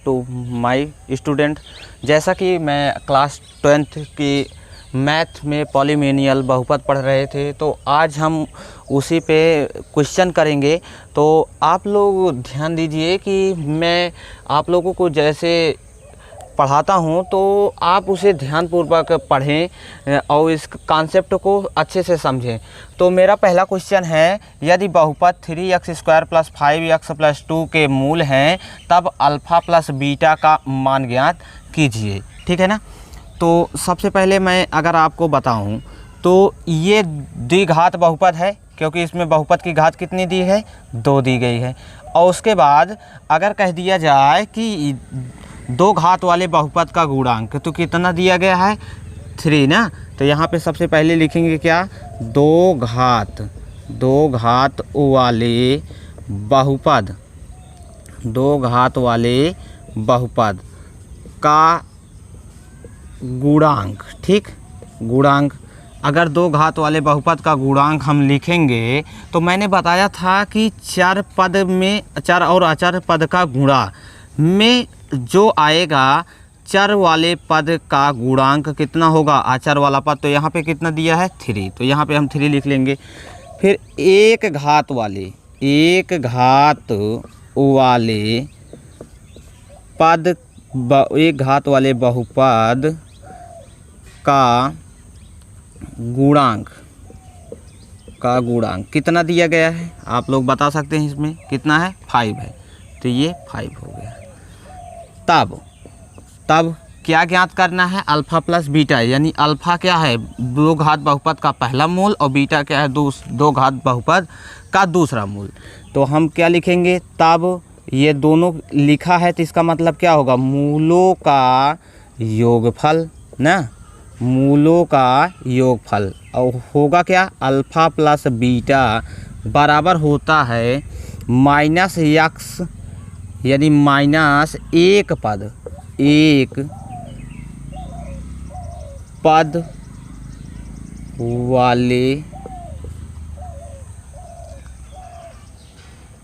To my student, जैसा कि मैं क्लास 10th की मैथ में पॉलीनोमियल बहुपद पढ़ रहे थे, तो आज हम उसी पे क्वेश्चन करेंगे। तो आप लोग ध्यान दीजिए कि मैं आप लोगों को जैसे पढ़ाता हूँ तो आप उसे ध्यानपूर्वक पढ़ें और इस कॉन्सेप्ट को अच्छे से समझें। तो मेरा पहला क्वेश्चन है, यदि बहुपद 3x² + 5x + 2 के मूल हैं तब अल्फ़ा प्लस बीटा का मान ज्ञात कीजिए। ठीक है ना। तो सबसे पहले मैं अगर आपको बताऊं तो ये द्विघात बहुपद है, क्योंकि इसमें बहुपद की घात कितनी दी है, 2 दी गई है। और उसके बाद अगर कह दिया जाए कि दो घात वाले बहुपद का गुणांक, तो कितना दिया गया है, 3 ना। तो यहाँ पे सबसे पहले लिखेंगे क्या, दो घात वाले बहुपद, दो घात वाले बहुपद का गुणांक। ठीक, गुणांक। अगर दो घात वाले बहुपद का गुणांक हम लिखेंगे तो मैंने बताया था कि चर पद में, चर और अचर पद का गुणा में जो आएगा, चर वाले पद का गुणांक कितना होगा, अचर वाला पद। तो यहाँ पे कितना दिया है, 3। तो यहाँ पे हम 3 लिख लेंगे। फिर एक घात वाले पद, एक घात वाले बहुपद का गुणांक कितना दिया गया है, आप लोग बता सकते हैं। इसमें कितना है, 5 है। तो ये 5 हो गया। तब क्या ज्ञात करना है, अल्फ़ा प्लस बीटा, यानी अल्फ़ा क्या है, दो घात बहुपद का पहला मूल, और बीटा क्या है, दो घात बहुपद का दूसरा मूल। तो हम क्या लिखेंगे, तब ये दोनों लिखा है तो इसका मतलब क्या होगा, मूलों का योगफल ना, मूलों का योगफल। और होगा क्या, अल्फ़ा प्लस बीटा बराबर होता है -x, यानी माइनस एक पद वाले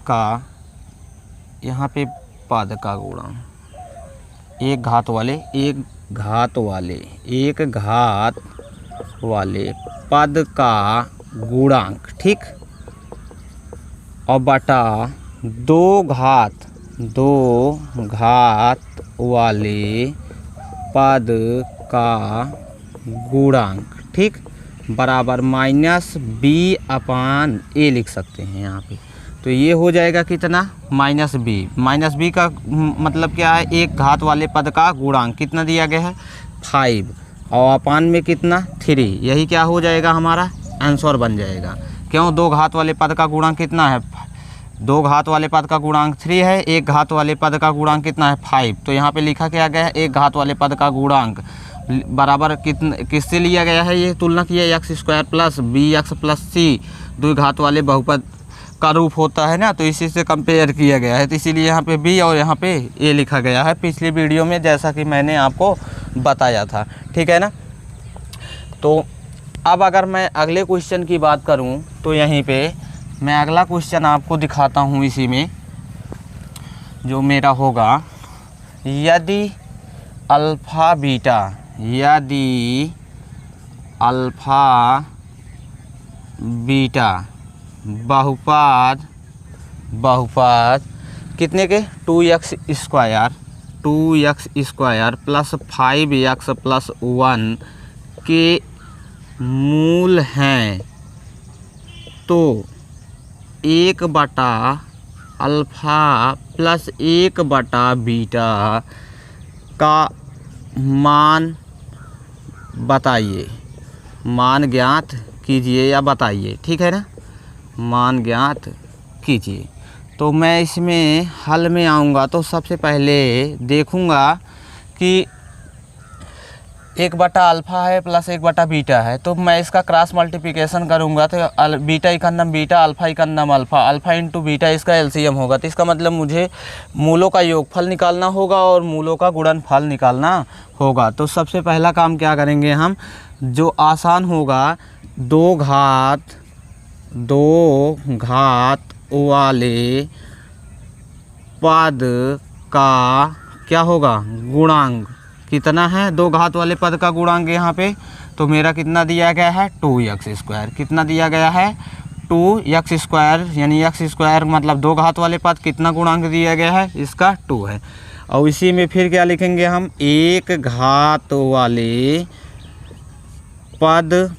का, यहाँ पे पद का गुणा, एक घात वाले पद का गुणांक। ठीक, और बटा दो घात वाले पद का गुणांक। ठीक, बराबर -b/a लिख सकते हैं यहाँ पे। तो ये हो जाएगा कितना, -b का मतलब क्या है, एक घात वाले पद का गुणांक कितना दिया गया है, 5, और अपान में कितना, 3। यही क्या हो जाएगा, हमारा आंसर बन जाएगा। क्यों, दो घात वाले पद का गुणांक कितना है, दो घात वाले पद का गुणांक 3 है, एक घात वाले पद का गुणांक कितना है, 5। तो यहाँ पे लिखा क्या गया है, एक घात वाले पद का गुणांक बराबर किससे लिया गया है, ये तुलना किया, x² + bx + c द्विघात वाले बहुपद का रूप होता है ना, तो इसी से कंपेयर किया गया है। तो इसीलिए यहाँ पे b और यहाँ पे a लिखा गया है, पिछली वीडियो में जैसा कि मैंने आपको बताया था। ठीक है ना। तो अब अगर मैं अगले क्वेश्चन की बात करूँ तो यहीं पे मैं अगला क्वेश्चन आपको दिखाता हूँ। इसी में जो मेरा होगा, यदि अल्फ़ा बीटा बहुपद कितने के, 2x² + 5x + 1 के मूल हैं, तो 1/अल्फ़ा प्लस 1/बीटा का मान बताइए, मान ज्ञात कीजिए या बताइए। ठीक है ना, मान ज्ञात कीजिए। तो मैं इसमें हल में आऊँगा तो सबसे पहले देखूँगा कि 1/अल्फ़ा है प्लस 1/बीटा है, तो मैं इसका क्रॉस मल्टीप्लिकेशन करूंगा तो बीटा इकन्नम बीटा, अल्फ़ा इकन्नम अल्फ़ा, अल्फ़ा इंटू बीटा इसका एलसीएम होगा। तो इसका मतलब मुझे मूलों का योगफल निकालना होगा और मूलों का गुणनफल निकालना होगा। तो सबसे पहला काम क्या करेंगे हम, जो आसान होगा, दो घात वाले पद का क्या होगा, गुणांक कितना है, दो घात वाले पद का गुणांक यहाँ पे, तो मेरा कितना दिया गया है 2x²। कितना दिया गया है 2x², यानी x² मतलब दो घात वाले पद, कितना गुणांक दिया गया है इसका 2 है। और इसी में फिर क्या लिखेंगे हम, एक घात वाले पद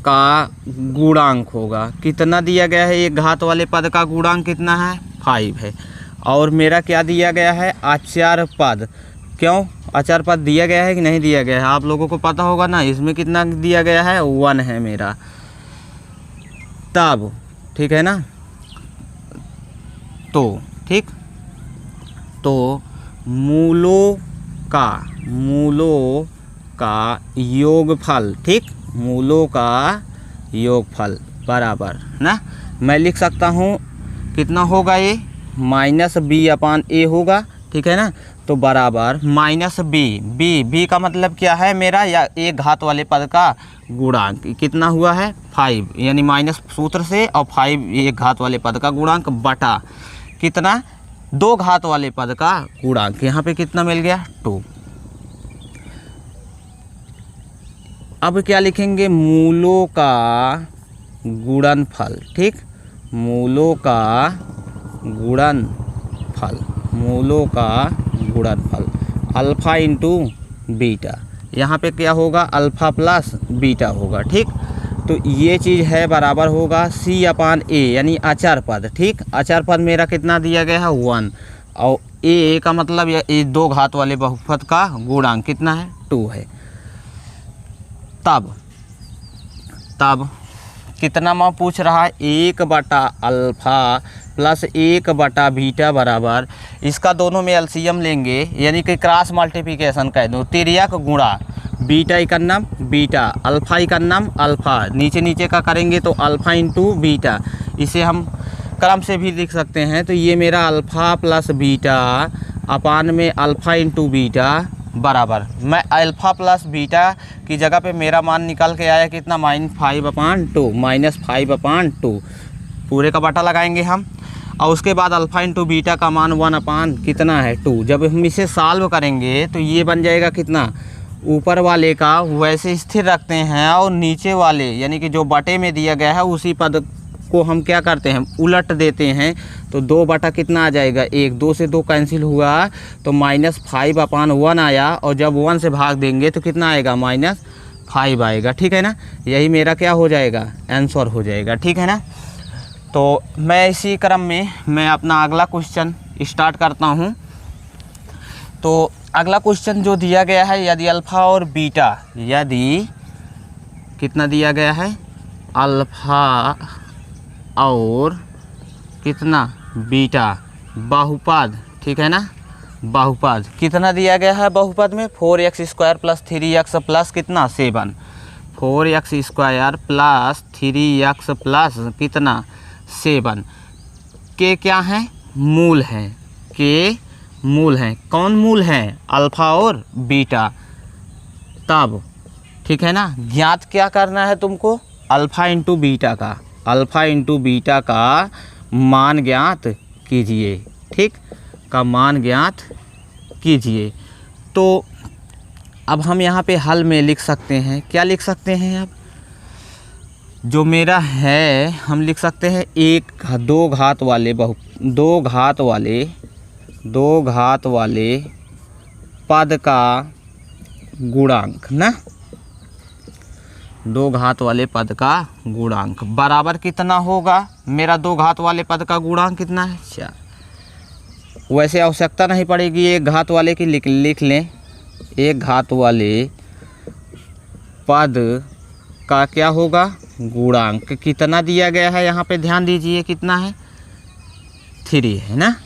का गुणांक होगा, कितना दिया गया है, एक घात वाले पद का गुणांक कितना है 5 है। और मेरा क्या दिया गया है, अचर पद। क्यों अचर पद दिया गया है कि नहीं दिया गया है, आप लोगों को पता होगा ना, इसमें कितना दिया गया है 1 है मेरा। तब ठीक है ना, तो ठीक, तो मूलों का योगफल, ठीक, मूलों का योगफल बराबर ना, मैं लिख सकता हूँ कितना होगा ये -b/a होगा, ठीक है ना। तो बराबर -b का मतलब क्या है मेरा, या एक घात वाले पद का गुणांक कितना हुआ है 5, यानी माइनस सूत्र से, और 5 एक घात वाले पद का गुणांक बटा कितना, दो घात वाले पद का गुणांक, यहाँ पे कितना मिल गया 2। अब क्या लिखेंगे, मूलों का गुणनफल, ठीक, मूलों का गुणनफल, मूलों का गुणनफल अल्फ़ा इंटू बीटा, यहाँ पे क्या होगा अल्फ़ा प्लस बीटा होगा, ठीक। तो ये चीज़ है बराबर होगा c/a, यानी अचर पद, ठीक, अचर पद मेरा कितना दिया गया है 1, और a का मतलब ये दो घात वाले बहुपद का गुणांक कितना है 2 है। तब कितना माँ पूछ रहा है, 1/अल्फ़ा प्लस 1/बीटा बराबर, इसका दोनों में एलसीएम लेंगे, यानी कि क्रॉस मल्टीप्लिकेशन कह दो, तिर्यक गुणा बीटा इकन्नम बीटा, अल्फ़ा इकन्नम अल्फ़ा, नीचे नीचे का करेंगे तो अल्फ़ा इंटू बीटा, इसे हम क्रम से भी लिख सकते हैं। तो ये मेरा अल्फ़ा प्लस बीटा अपान में अल्फ़ा इंटू बीटा बराबर, मैं अल्फ़ा प्लस बीटा की जगह पे मेरा मान निकल के आया कितना -5/2, पूरे का बटा लगाएंगे हम, और उसके बाद अल्फ़ा इंटू बीटा का मान 1 कितना है 2। जब हम इसे सॉल्व करेंगे तो ये बन जाएगा कितना, ऊपर वाले का वैसे स्थिर रखते हैं, और नीचे वाले यानी कि जो बटे में दिया गया है उसी पद को हम क्या करते हैं उलट देते हैं। तो 2 बटा कितना आ जाएगा 1, 2 से 2 कैंसिल हुआ तो -5/1 आया, और जब 1 से भाग देंगे तो कितना आएगा -5 आएगा, ठीक है ना। यही मेरा क्या हो जाएगा आंसर हो जाएगा, ठीक है ना। तो मैं इसी क्रम में मैं अपना अगला क्वेश्चन स्टार्ट करता हूँ। तो अगला क्वेश्चन जो दिया गया है, यदि अल्फ़ा और बीटा, यदि कितना दिया गया है अल्फ़ा और कितना बीटा बहुपद, ठीक है ना, बहुपद कितना दिया गया है बहुपद में 4x² प्लस 3x प्लस कितना 7, 4x² प्लस 3x प्लस कितना 7 के क्या हैं मूल हैं, के मूल हैं, कौन मूल हैं अल्फ़ा और बीटा। तब ठीक है ना, ज्ञात क्या करना है तुमको, अल्फ़ा इंटू बीटा का, अल्फ़ा इंटू बीटा का मान ज्ञात कीजिए, ठीक, का मान ज्ञात कीजिए। तो अब हम यहाँ पे हल में लिख सकते हैं, क्या लिख सकते हैं, अब जो मेरा है हम लिख सकते हैं दो घात वाले पद का गुणांक ना, दो घात वाले पद का गुणांक बराबर कितना होगा, मेरा दो घात वाले पद का गुणांक कितना है 4। वैसे आवश्यकता नहीं पड़ेगी एक घात वाले की, लिख लें, एक घात वाले पद का क्या होगा गुणांक, कितना दिया गया है यहाँ पे ध्यान दीजिए, कितना है 3 है ना।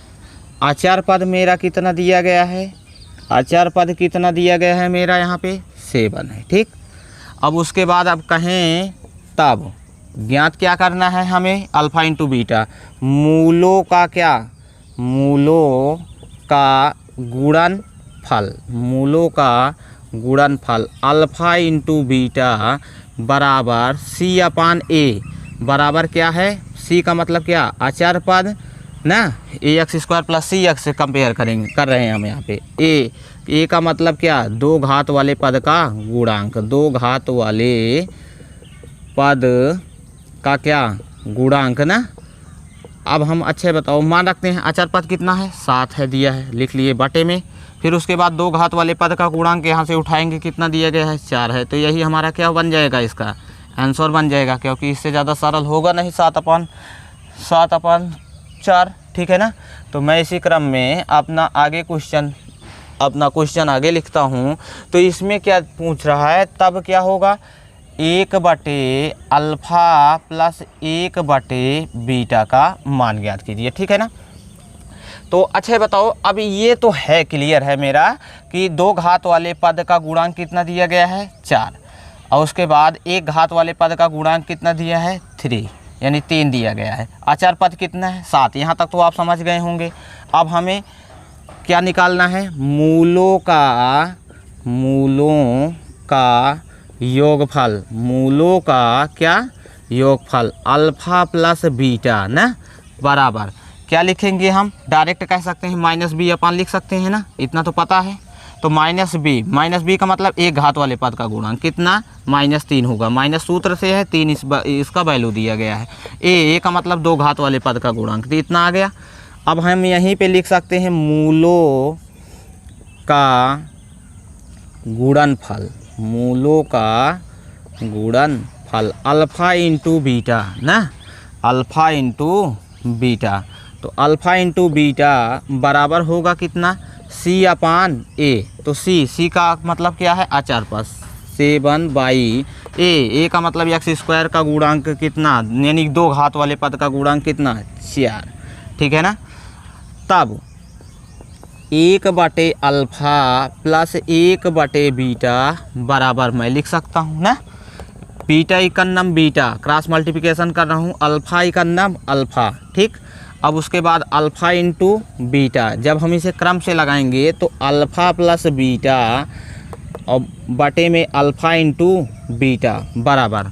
आचार पद मेरा कितना दिया गया है, आचार पद कितना दिया गया है मेरा यहाँ पे 7 है, ठीक। अब उसके बाद अब कहें तब ज्ञात क्या करना है हमें, अल्फ़ा इंटू बीटा, मूलों का क्या, मूलों का गुणनफल, मूलों का गुणनफल अल्फ़ा इंटू बीटा बराबर c/a, बराबर क्या है, c का मतलब क्या अचर पद ना, ए एक्स स्क्वायर प्लस सी एक्स से कंपेयर कर रहे हैं हम यहाँ पे। ए का मतलब क्या, दो घात वाले पद का गुणांक, दो घात वाले पद का क्या गुणांक ना। अब हम अच्छे बताओ, मान रखते हैं अचर पद कितना है, 7 है, दिया है, लिख लिए बटे में। फिर उसके बाद दो घात वाले पद का गुणांक यहाँ से उठाएंगे, कितना दिया गया है, 4 है। तो यही हमारा क्या बन जाएगा, इसका आंसर बन जाएगा, क्योंकि इससे ज़्यादा सरल होगा नहीं, 7/4, ठीक है ना। तो मैं इसी क्रम में अपना क्वेश्चन आगे लिखता हूँ। तो इसमें क्या पूछ रहा है, तब क्या होगा, 1/अल्फ़ा प्लस 1/बीटा का मान ज्ञात कीजिए, ठीक है ना। तो अच्छा बताओ, अब ये तो है क्लियर है मेरा कि दो घात वाले पद का गुणांक कितना दिया गया है, 4, और उसके बाद एक घात वाले पद का गुणांक कितना दिया है, 3, यानी 3 दिया गया है। अचर पद कितना है, 7। यहाँ तक तो आप समझ गए होंगे। अब हमें क्या निकालना है, मूलों का योगफल, मूलों का क्या योगफल, अल्फ़ा प्लस बीटा ना, बराबर क्या लिखेंगे हम, डायरेक्ट कह सकते हैं -b अपन लिख सकते हैं ना, इतना तो पता है। तो -b का मतलब एक घात वाले पद का गुणांक कितना, -3 होगा, माइनस सूत्र से है, 3 इसका वैल्यू दिया गया है। ए का मतलब दो घात वाले पद का गुणांक, तो इतना आ गया। अब हम यहीं पे लिख सकते हैं मूलों का गुणनफल, मूलों का गुणनफल अल्फ़ा इंटू बीटा ना, अल्फ़ा इंटू बीटा। तो अल्फ़ा इंटू बीटा बराबर होगा कितना, C/A। तो C का मतलब क्या है, अचर पद, 7/A का मतलब एक्स स्क्वायर का गुणांक कितना, यानी दो घात वाले पद का गुणांक कितना, 4, ठीक है ना। तब 1/अल्फ़ा प्लस 1/बीटा बराबर मैं लिख सकता हूँ ना, बीटा इकन्नम बीटा, क्रॉस मल्टीप्लिकेशन कर रहा हूँ, अल्फ़ा इकन्नम अल्फ़ा, ठीक। अब उसके बाद अल्फ़ा इंटू बीटा, जब हम इसे क्रम से लगाएंगे तो अल्फ़ा प्लस बीटा और बटे में अल्फ़ा इंटू बीटा बराबर,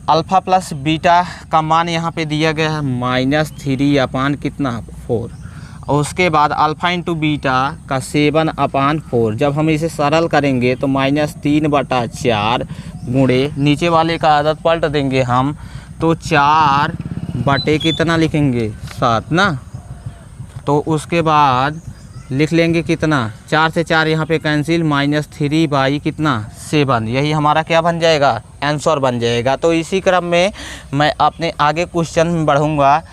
अल्फ़ा प्लस बीटा का मान यहाँ पे दिया गया है -3 कितना, 4, और उसके बाद अल्फ़ा इंटू बीटा का 7/4। जब हम इसे सरल करेंगे तो -3/4 गुणे नीचे वाले का आदत पलट देंगे हम, तो 4 बटे कितना लिखेंगे, 7 ना। तो उसके बाद लिख लेंगे कितना, 4 से 4 यहाँ पे कैंसिल, -3 कितना, 7, यही हमारा क्या बन जाएगा, आंसर बन जाएगा। तो इसी क्रम में मैं अपने आगे क्वेश्चन में बढ़ूँगा।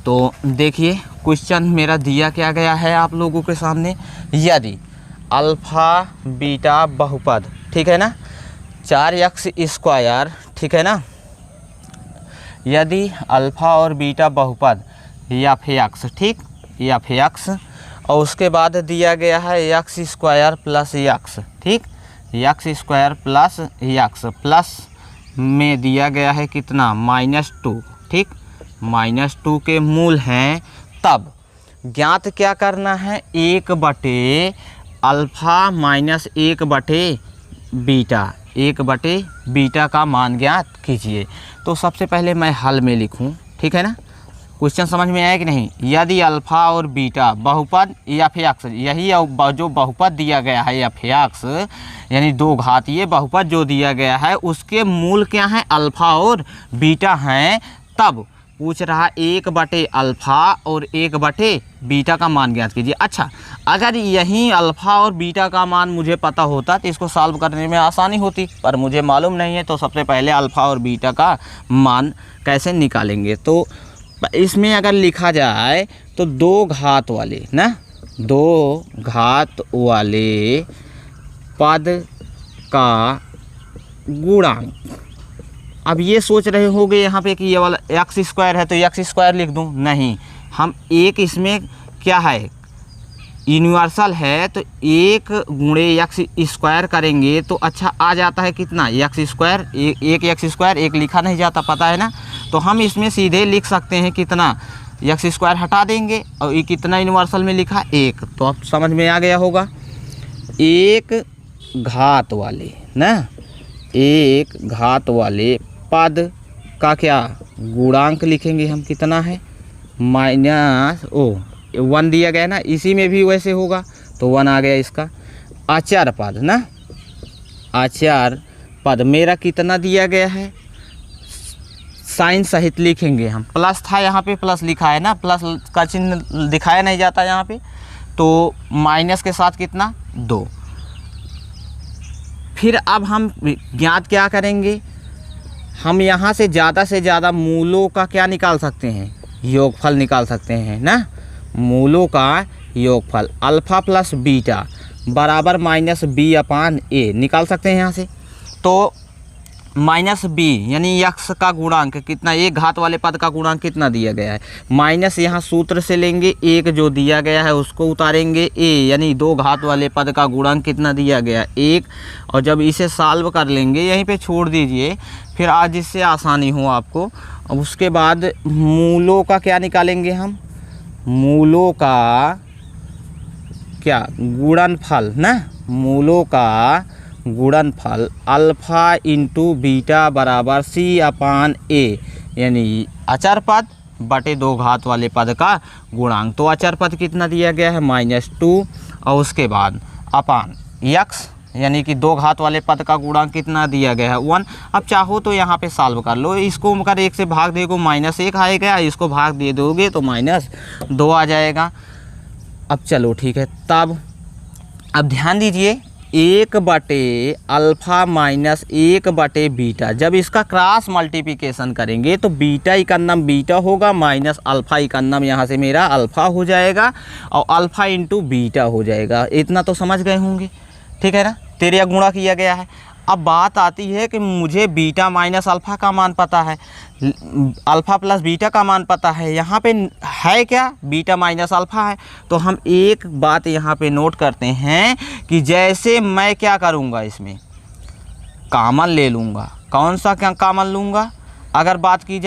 तो देखिए क्वेश्चन मेरा दिया क्या गया है आप लोगों के सामने, यदि अल्फ़ा बीटा बहुपद, ठीक है ना, 4x स्क्वायर, ठीक है ना, यदि अल्फ़ा और बीटा बहुपद f(x), ठीक, f(x), और उसके बाद दिया गया है x स्क्वायर प्लस x, ठीक, x square plus x, plus में दिया गया है कितना, -2, ठीक, -2 के मूल हैं। तब ज्ञात क्या करना है, 1/अल्फ़ा माइनस 1/बीटा, 1/बीटा का मान ज्ञात कीजिए। तो सबसे पहले मैं हल में लिखूं, ठीक है ना, क्वेश्चन समझ में आया कि नहीं। यदि अल्फ़ा और बीटा बहुपद f(x), यही जो बहुपद दिया गया है f(x), यानी दो घातीय बहुपद जो दिया गया है, उसके मूल क्या हैं, अल्फ़ा और बीटा हैं। तब पूछ रहा 1/अल्फ़ा और 1/बीटा का मान ज्ञात कीजिए। अच्छा, अगर यही अल्फ़ा और बीटा का मान मुझे पता होता तो इसको सॉल्व करने में आसानी होती, पर मुझे मालूम नहीं है। तो सबसे पहले अल्फ़ा और बीटा का मान कैसे निकालेंगे। तो इसमें अगर लिखा जाए तो दो घात वाले ना, दो घात वाले पद का गुणांक। अब ये सोच रहे होंगे यहाँ पे कि ये वाला एक्स स्क्वायर है तो एक्स स्क्वायर लिख दूँ, नहीं, हम एक इसमें क्या है, यूनिवर्सल है, तो 1 गुणे एक्स स्क्वायर करेंगे तो अच्छा आ जाता है कितना, एक्स स्क्वायर, एक एक्स स्क्वायर, एक लिखा नहीं जाता, पता है ना। तो हम इसमें सीधे लिख सकते हैं कितना, एक्स स्क्वायर हटा देंगे और ये कितना यूनिवर्सल में लिखा, 1। तो अब समझ में आ गया होगा, एक घात वाले ना, एक घात वाले पद का क्या गुणांक लिखेंगे हम, कितना है, माइनस 1 दिया गया ना, इसी में भी वैसे होगा तो 1 आ गया इसका। अचर पद ना, अचर पद मेरा कितना दिया गया है, साइन सहित लिखेंगे हम। प्लस था यहाँ पे, प्लस लिखा है ना, प्लस का चिन्ह दिखाया नहीं जाता यहाँ पे, तो माइनस के साथ कितना 2। फिर अब हम ज्ञात क्या करेंगे, हम यहाँ से ज़्यादा मूलों का क्या निकाल सकते हैं, योगफल निकाल सकते हैं ना, मूलों का योगफल। अल्फ़ा प्लस बीटा बराबर माइनस बी अपान ए निकाल सकते हैं यहाँ से। तो माइनस बी यानी यक्स का गुणांक कितना, एक घात वाले पद का गुणांक कितना दिया गया है, माइनस यहाँ सूत्र से लेंगे, एक जो दिया गया है उसको उतारेंगे, ए यानी 2 घात वाले पद का गुणांक कितना दिया गया 1, और जब इसे सॉल्व कर लेंगे यहीं पे छोड़ दीजिए, फिर आज जिससे आसानी हो आपको। अब उसके बाद मूलों का क्या निकालेंगे हम, मूलों का क्या गुणनफल ना, मूलों का गुणनफल अल्फ़ा इंटू बीटा बराबर सी अपान ए, यानी अचर पद बटे 2 घात वाले पद का गुणांक। तो अचर पद कितना दिया गया है -2, और उसके बाद अपान यक्स यानी कि 2 घात वाले पद का गुणांक कितना दिया गया है 1। अब चाहो तो यहाँ पे सॉल्व कर लो, इसको अगर 1 से भाग देगो -1 आएगा, इसको भाग दे दोगे तो -2 आ जाएगा। अब चलो ठीक है, तब अब ध्यान दीजिए 1 बटे अल्फ़ा माइनस 1 बटे बीटा, जब इसका क्रॉस मल्टीप्लिकेशन करेंगे तो बीटा इकन्नम बीटा होगा, माइनस अल्फ़ा इकन्नम यहाँ से मेरा अल्फ़ा हो जाएगा, और अल्फ़ा इंटू बीटा हो जाएगा। इतना तो समझ गए होंगे, ठीक है ना, तेरे गुणा किया गया है। अब बात आती है कि मुझे बीटा माइनस अल्फ़ा का मान पता है, अल्फ़ा प्लस बीटा का मान पता है, यहाँ पे है क्या, बीटा माइनस अल्फ़ा है। तो हम एक बात यहाँ पे नोट करते हैं कि जैसे मैं क्या करूँगा, इसमें कॉमन ले लूँगा। कौन सा क्या कॉमन लूँगा, अगर बात की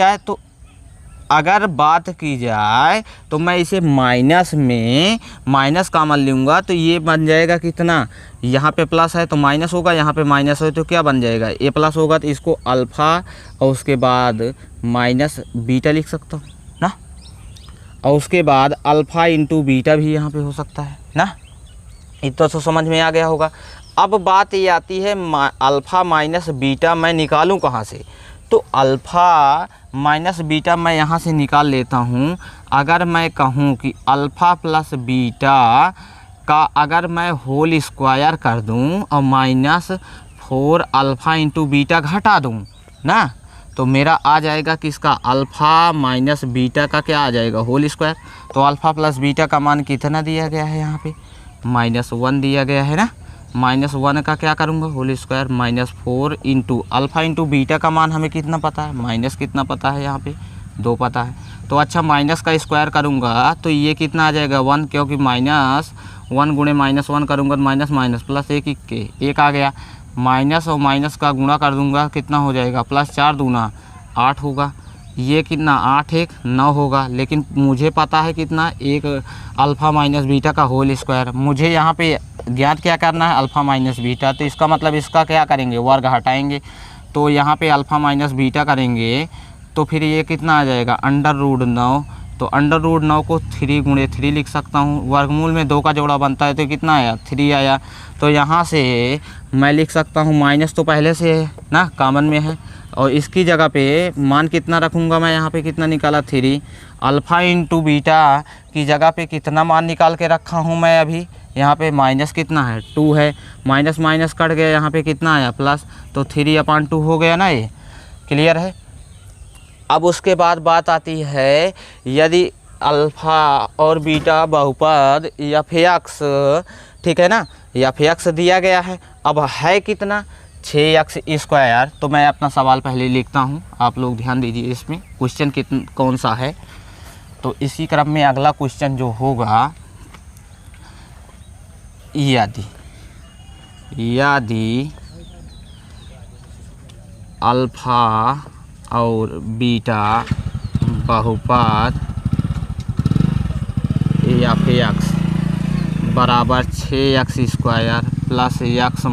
जाए तो मैं इसे माइनस में माइनस कॉमन लूँगा, तो ये बन जाएगा कितना, यहाँ पे प्लस है तो माइनस होगा, यहाँ पे माइनस है तो क्या बन जाएगा, ए प्लस होगा, तो इसको अल्फ़ा और उसके बाद माइनस बीटा लिख सकता हूँ ना, और उसके बाद अल्फ़ा इंटू बीटा भी यहाँ पे हो सकता है ना। इतना तो समझ में आ गया होगा। अब बात ये आती है अल्फ़ा माइनस बीटा मैं निकालूँ कहाँ से, तो अल्फ़ा माइनस बीटा मैं यहाँ से निकाल लेता हूँ। अगर मैं कहूँ कि अल्फ़ा प्लस बीटा का अगर मैं होल स्क्वायर कर दूँ और -4 अल्फ़ा इंटू बीटा घटा दूँ ना, तो मेरा आ जाएगा किसका, अल्फ़ा माइनस बीटा का क्या आ जाएगा, होल स्क्वायर। तो अल्फ़ा प्लस बीटा का मान कितना दिया गया है, यहाँ पे -1 दिया गया है ना, -1 का क्या करूँगा, whole square, -4 into alpha into beta का मान हमें कितना पता है, माइनस कितना पता है, यहाँ पे 2 पता है। तो अच्छा माइनस का स्क्वायर करूँगा तो ये कितना आ जाएगा 1, क्योंकि -1 गुणे -1 करूँगा तो माइनस माइनस प्लस 1 आ गया। माइनस और माइनस का गुणा कर दूँगा कितना हो जाएगा, +4 दूना 8 होगा। ये कितना 8 1 9 होगा, लेकिन मुझे पता है कितना, 1 अल्फ़ा माइनस बीटा का होल स्क्वायर। मुझे यहाँ पे ज्ञात क्या करना है, अल्फ़ा माइनस बीटा, तो इसका मतलब इसका क्या करेंगे, वर्ग हटाएंगे, तो यहाँ पे अल्फ़ा माइनस बीटा करेंगे तो फिर ये कितना आ जाएगा, √9। तो √9 को 3 गुणे 3 लिख सकता हूँ, वर्गमूल में 2 का जोड़ा बनता है तो कितना आया 3 आया। तो यहाँ से मैं लिख सकता हूँ, माइनस तो पहले से है ना, कॉमन में है, और इसकी जगह पे मान कितना रखूँगा मैं, यहाँ पे कितना निकाला 3, अल्फ़ा इंटू बीटा की जगह पे कितना मान निकाल के रखा हूँ मैं अभी, यहाँ पे माइनस कितना है 2 है, माइनस माइनस कट गया, यहाँ पे कितना आया प्लस, तो 3/2 हो गया ना, ये क्लियर है। अब उसके बाद बात आती है, यदि अल्फ़ा और बीटा बहुपद f(x), ठीक है ना, f(x) दिया गया है, अब है कितना 6x²। तो मैं अपना सवाल पहले लिखता हूँ, आप लोग ध्यान दीजिए, इसमें क्वेश्चन कौन सा है। तो इसी क्रम में अगला क्वेश्चन जो होगा, यदि अल्फ़ा और बीटा बहुपद f(x) बराबर 6x² प्लस x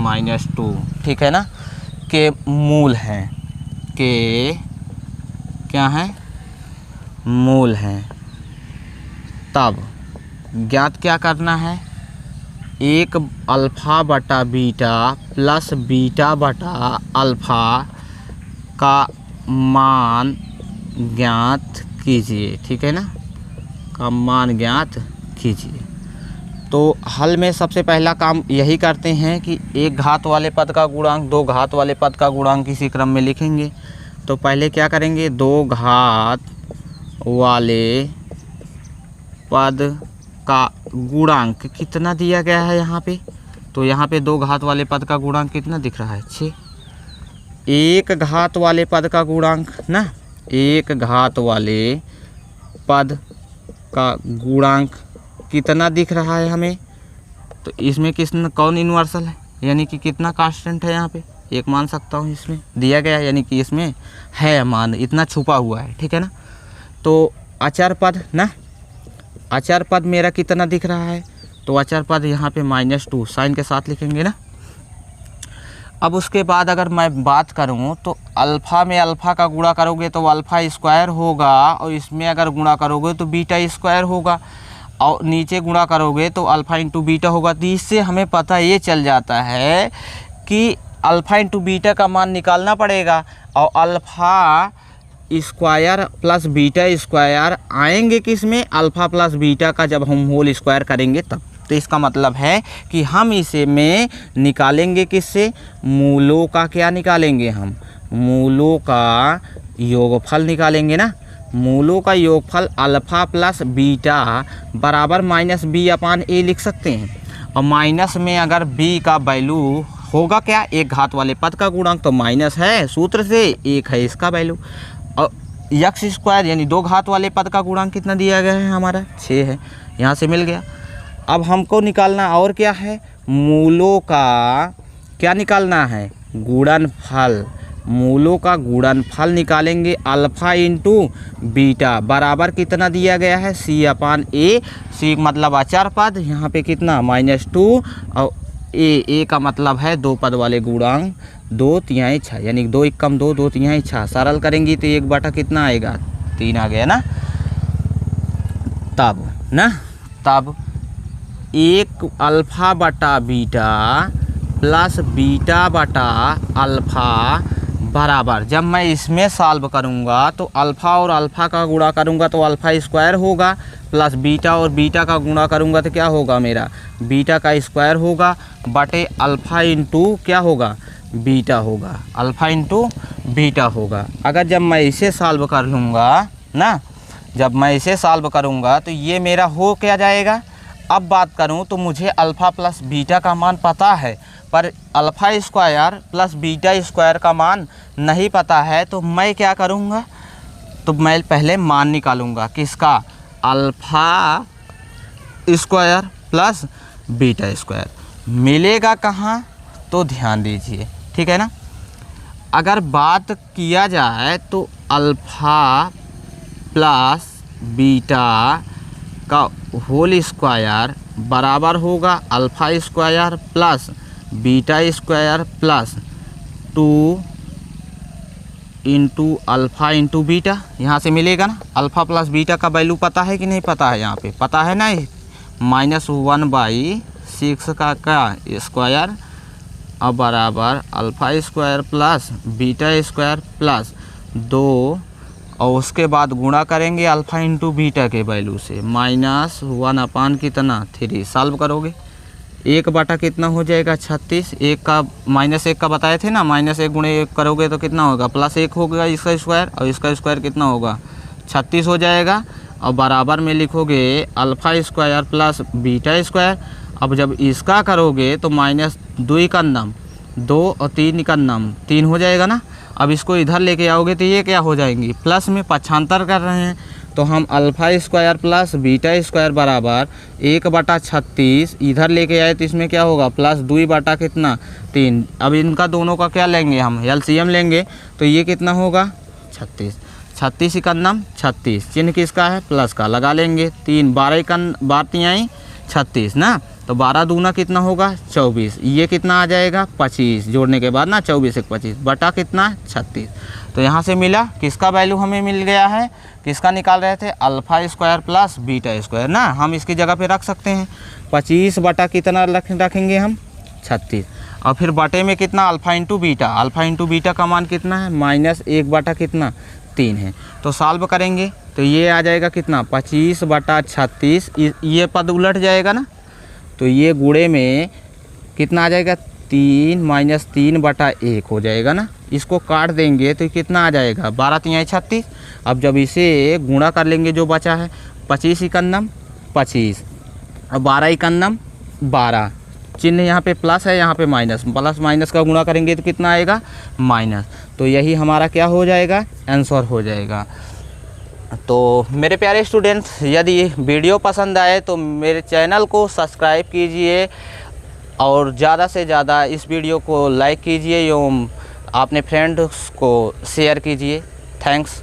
- 2, ठीक है ना, के मूल हैं, के क्या हैं, मूल हैं, तब ज्ञात क्या करना है, एक अल्फ़ा बटा बीटा प्लस बीटा बटा अल्फ़ा का मान ज्ञात कीजिए। ठीक है ना, का मान ज्ञात कीजिए। तो हल में सबसे पहला काम यही करते हैं कि एक घात वाले पद का गुणांक दो घात वाले पद का गुणांक इसी क्रम में लिखेंगे। तो पहले क्या करेंगे, दो घात वाले पद का गुणांक कितना दिया गया है यहाँ पे, तो यहाँ पे दो घात वाले पद का गुणांक कितना दिख रहा है, 6। एक घात वाले पद का गुणांक ना, एक घात वाले पद का गुणांक कितना दिख रहा है हमें, तो इसमें कौन यूनिवर्सल है, यानी कि कितना कांस्टेंट है यहाँ पे, एक मान सकता हूँ इसमें दिया गया है, यानी कि इसमें है मान, इतना छुपा हुआ है। ठीक है ना, तो अचर पद ना, अचर पद मेरा कितना दिख रहा है, तो अचर पद यहाँ पे -2 साइन के साथ लिखेंगे ना। अब उसके बाद अगर मैं बात करूँ तो अल्फ़ा में अल्फ़ा का गुणा करोगे तो अल्फ़ा स्क्वायर होगा, और इसमें अगर गुणा करोगे तो बीटा स्क्वायर होगा, और नीचे गुणा करोगे तो अल्फ़ा इंटू बीटा होगा। तो इससे हमें पता ये चल जाता है कि अल्फ़ा इंटू बीटा का मान निकालना पड़ेगा, और alpha square plus beta square आएंगे किस में, अल्फ़ा प्लस बीटा का जब हम होल स्क्वायर करेंगे तब। तो इसका मतलब है कि हम इसे में निकालेंगे किससे, मूलों का क्या निकालेंगे, हम मूलों का योगफल निकालेंगे ना। मूलों का योगफल अल्फ़ा प्लस बीटा बराबर -b/a लिख सकते हैं, और माइनस में अगर b का वैल्यू होगा क्या, एक घात वाले पद का गुणांक तो माइनस है सूत्र से, एक है इसका वैल्यू, और x स्क्वायर यानी दो घात वाले पद का गुणांक कितना दिया गया है हमारा, 6 है, यहाँ से मिल गया। अब हमको निकालना और क्या है, मूलों का क्या निकालना है, गुणनफल। मूलों का गुणनफल निकालेंगे, अल्फ़ा इंटू बीटा बराबर कितना दिया गया है, c/a। c मतलब अचर पद, यहाँ पे कितना -2, और a का मतलब है दो पद वाले गुणांक, 2×3 6, यानी 2 × 2 2×3 6। सरल करेंगी तो 1 बटा कितना आएगा, 3 आ गया ना। तब ना, तब एक अल्फ़ा बटा बीटा प्लस बीटा बटा अल्फ़ा बराबर, जब मैं इसमें सॉल्व करूंगा तो अल्फ़ा और अल्फ़ा का गुणा करूंगा तो अल्फ़ा स्क्वायर होगा, प्लस बीटा और बीटा का गुणा करूंगा तो क्या होगा, मेरा बीटा का स्क्वायर होगा, बटे अल्फ़ा इंटू क्या होगा, बीटा होगा, अल्फ़ा इंटू बीटा होगा। अगर जब मैं इसे सॉल्व कर लूँगा ना, जब मैं इसे सॉल्व करूँगा तो ये मेरा हो क्या जाएगा। अब बात करूँ तो मुझे अल्फ़ा प्लस बीटा का मान पता है, पर alpha square plus beta square का मान नहीं पता है, तो मैं क्या करूँगा, तो मैं पहले मान निकालूँगा किसका, alpha square plus beta square. मिलेगा कहाँ, तो ध्यान दीजिए, ठीक है ना। अगर बात किया जाए तो अल्फ़ा प्लस बीटा का होल स्क्वायर बराबर होगा alpha square plus beta square plus 2 into alpha into beta. यहाँ से मिलेगा ना, अल्फ़ा प्लस बीटा का वैल्यू पता है कि नहीं पता है, यहाँ पे पता है ना, -1/6 का स्क्वायर अब बराबर alpha square plus beta square plus 2, और उसके बाद गुणा करेंगे अल्फ़ा इंटू बीटा के वैल्यू से, -1/3 कितना 3। सॉल्व करोगे 1 बटा कितना हो जाएगा 36, 1 का -1 का बताए थे ना, -1 गुणे 1 करोगे तो कितना होगा, +1 होगा इसका स्क्वायर, और इसका स्क्वायर कितना होगा 36 हो जाएगा, और बराबर में लिखोगे alpha square plus beta square. अब जब इसका करोगे तो -2 का नम 2 और 3 का नम 3 हो जाएगा ना। अब इसको इधर लेके आओगे तो ये क्या हो जाएंगी, प्लस में पक्षांतर कर रहे हैं, तो हम alpha square plus beta square बराबर 1 बटा 36 इधर लेके आए तो इसमें क्या होगा, +2 बटा कितना 3। अब इनका दोनों का क्या लेंगे, हम एलसीएम लेंगे, तो ये कितना होगा 36, 36 इकन्नम 36, चिन्ह किसका है, प्लस का लगा लेंगे, 3 12 36 ना, तो 12 दूना कितना होगा 24, ये कितना आ जाएगा 25, जोड़ने के बाद ना 24 1 25 बटा कितना 36। तो यहाँ से मिला, किसका वैल्यू हमें मिल गया है, किसका निकाल रहे थे, alpha square plus beta square ना, हम इसकी जगह पे रख सकते हैं 25 बटा कितना रखेंगे हम 36, और फिर बटे में कितना अल्फ़ा इंटू बीटा का मान कितना है -1 बटा कितना 3 है। तो सॉल्व करेंगे तो ये आ जाएगा कितना 25 बटा 36, ये पद उलट जाएगा ना, तो ये गुणे में कितना आ जाएगा 3 - 3 बटा 1 हो जाएगा ना, इसको काट देंगे तो कितना आ जाएगा 12 × 36। अब जब इसे गुणा कर लेंगे जो बचा है 25 इकन्नम 25 और 12 इकन्नम 12, चिन्ह यहाँ पे प्लस है यहाँ पे माइनस, प्लस माइनस का गुणा करेंगे तो कितना आएगा माइनस, तो यही हमारा क्या हो जाएगा आंसर हो जाएगा। तो मेरे प्यारे स्टूडेंट्स, यदि वीडियो पसंद आए तो मेरे चैनल को सब्सक्राइब कीजिए और ज़्यादा से ज़्यादा इस वीडियो को लाइक कीजिए एवं अपने फ्रेंड्स को शेयर कीजिए। थैंक्स।